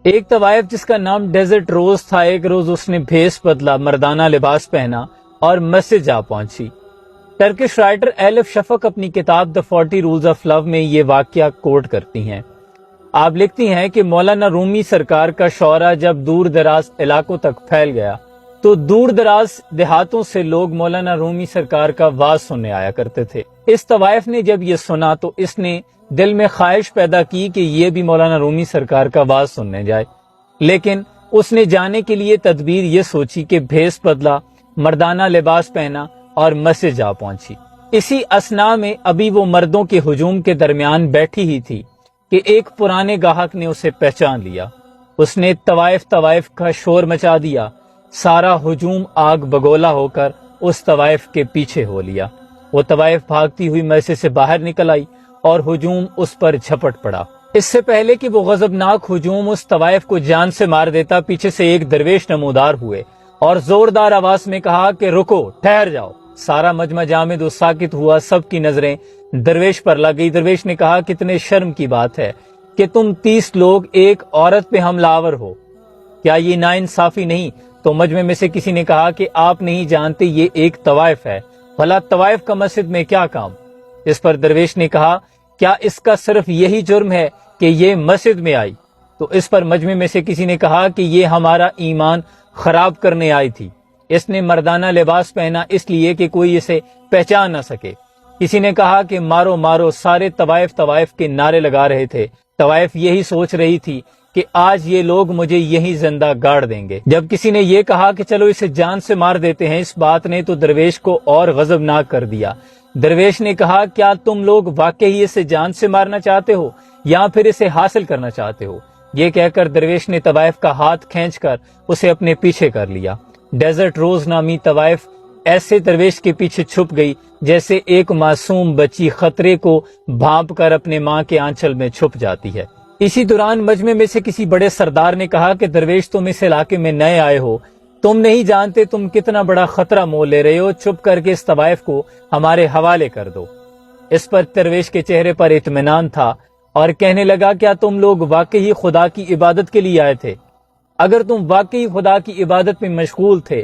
ایک طوائف جس کا نام ڈیزرٹ روز تھا، ایک روز اس نے بھیس بدلا، مردانہ لباس پہنا اور مسجد جا پہنچی۔ ٹرکش رائٹر ایلف شفق اپنی کتاب دا 40 رولز آف لو میں یہ واقعہ کوٹ کرتی ہیں۔ آپ لکھتی ہیں کہ مولانا رومی سرکار کا شعرا جب دور دراز علاقوں تک پھیل گیا تو دور دراز دیہاتوں سے لوگ مولانا رومی سرکار کا واز سننے آیا کرتے تھے۔ اس طوائف نے جب یہ سنا تو اس نے دل میں خواہش پیدا کی کہ یہ بھی مولانا رومی سرکار کا واز سننے جائے، لیکن اس نے جانے کے لیے تدبیر یہ سوچی کہ بھیس بدلا، مردانہ لباس پہنا اور مسجد جا پہنچی۔ اسی اثنا میں ابھی وہ مردوں کے ہجوم کے درمیان بیٹھی ہی تھی کہ ایک پرانے گاہک نے اسے پہچان لیا۔ اس نے طوائف کا شور مچا دیا، سارا ہجوم آگ بگولا ہو کر اس طوائف کے پیچھے ہو لیا۔ وہ طوائف بھاگتی ہوئی مسجد سے باہر نکل آئی اور ہجوم اس پر جھپٹ پڑا۔ اس سے پہلے کہ وہ غضبناک ہجوم اس طوائف کو جان سے مار دیتا، پیچھے سے ایک درویش نمودار ہوئے اور زوردار آواز میں کہا کہ رکو، ٹھہر جاؤ۔ سارا مجمع جامد و ساکت ہوا، سب کی نظریں درویش پر لگ گئی۔ درویش نے کہا، کتنے شرم کی بات ہے کہ تم 30 لوگ ایک عورت پہ حملہ آور ہو، کیا یہ ناانصافی نہیں؟ تو مجمع میں سے کسی نے کہا کہ آپ نہیں جانتے، یہ ایک طوائف ہے، بھلا طوائف کا مسجد میں کیا کام؟ اس پر درویش نے کہا، کیا اس کا صرف یہی جرم ہے کہ یہ مسجد میں آئی؟ تو اس پر مجمع میں سے کسی نے کہا کہ یہ ہمارا ایمان خراب کرنے آئی تھی۔ اس نے مردانہ لباس پہنا اس لیے کہ کوئی اسے پہچان نہ سکے۔ کسی نے کہا کہ مارو مارو، سارے طوائف کے نعرے لگا رہے تھے۔ طوائف یہی سوچ رہی تھی کہ آج یہ لوگ مجھے یہی زندہ گاڑ دیں گے۔ جب کسی نے یہ کہا کہ چلو اسے جان سے مار دیتے ہیں، اس بات نے تو درویش کو اور غضبناک کر دیا۔ درویش نے کہا، کیا تم لوگ واقعی اسے جان سے مارنا چاہتے ہو یا پھر اسے حاصل کرنا چاہتے ہو؟ یہ کہہ کر درویش نے طوائف کا ہاتھ کھینچ کر اسے اپنے پیچھے کر لیا۔ ڈیزرٹ روز نامی طوائف ایسے درویش کے پیچھے چھپ گئی جیسے ایک معصوم بچی خطرے کو بھانپ کر اپنے ماں کے آنچل میں چھپ جاتی ہے۔ اسی دوران مجمع میں سے کسی بڑے سردار نے کہا کہ درویش، تم اس علاقے میں نئے آئے ہو، تم نہیں جانتے تم کتنا بڑا خطرہ مول لے رہے ہو، چھپ کر کے اس طوائف کو ہمارے حوالے کر دو۔ اس پر درویش کے چہرے پر اطمینان تھا اور کہنے لگا، کیا تم لوگ واقعی خدا کی عبادت کے لیے آئے تھے؟ اگر تم واقعی خدا کی عبادت میں مشغول تھے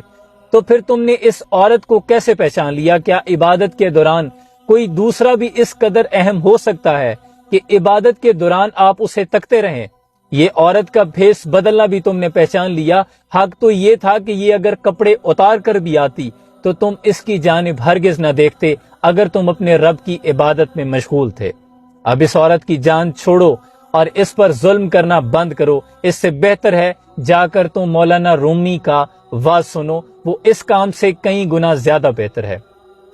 تو پھر تم نے اس عورت کو کیسے پہچان لیا؟ کیا عبادت کے دوران کوئی دوسرا بھی اس قدر اہم ہو سکتا ہے کہ عبادت کے دوران آپ اسے تکتے رہیں؟ یہ عورت کا بھیس بدلنا بھی تم نے پہچان لیا۔ حق تو یہ تھا کہ یہ اگر کپڑے اتار کر بھی آتی تو تم اس کی جانب ہرگز نہ دیکھتے اگر تم اپنے رب کی عبادت میں مشغول تھے۔ اب اس عورت کی جان چھوڑو اور اس پر ظلم کرنا بند کرو۔ اس سے بہتر ہے جا کر تم مولانا رومی کا واز سنو، وہ اس کام سے کئی گنا زیادہ بہتر ہے۔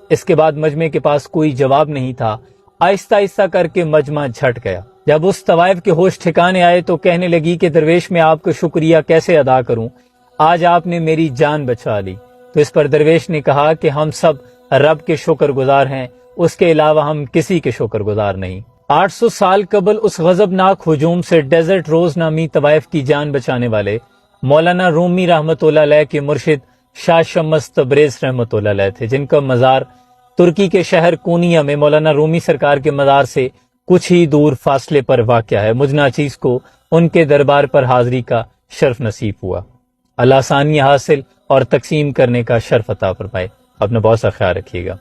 اس کے بعد مجمع کے پاس کوئی جواب نہیں تھا۔ آہستہ آہستہ کر کے مجمع جھٹ گیا۔ جب اس طوائف کے ہوش ٹھکانے آئے تو کہنے لگی کہ درویش، میں آپ کو شکریہ کیسے ادا کروں، آج آپ نے میری جان بچا لی۔ تو اس پر درویش نے کہا کہ ہم سب رب کے شکر گزار ہیں، اس کے علاوہ ہم کسی کے شکر گزار نہیں۔ 800 سال قبل اس غضبناک ہجوم سے ڈیزرٹ روز نامی طوائف کی جان بچانے والے مولانا رومی رحمۃ اللہ علیہ کے مرشد شاہ شمس تبریز رحمۃ اللہ علیہ تھے، جن کا مزار ترکی کے شہر کونیا میں مولانا رومی سرکار کے مزار سے کچھ ہی دور فاصلے پر واقع ہے۔ مجھ ناچیز کو ان کے دربار پر حاضری کا شرف نصیب ہوا۔ اللہ آسانی حاصل اور تقسیم کرنے کا شرف عطا فرمائے۔ اپنا بہت سا خیال رکھیے گا۔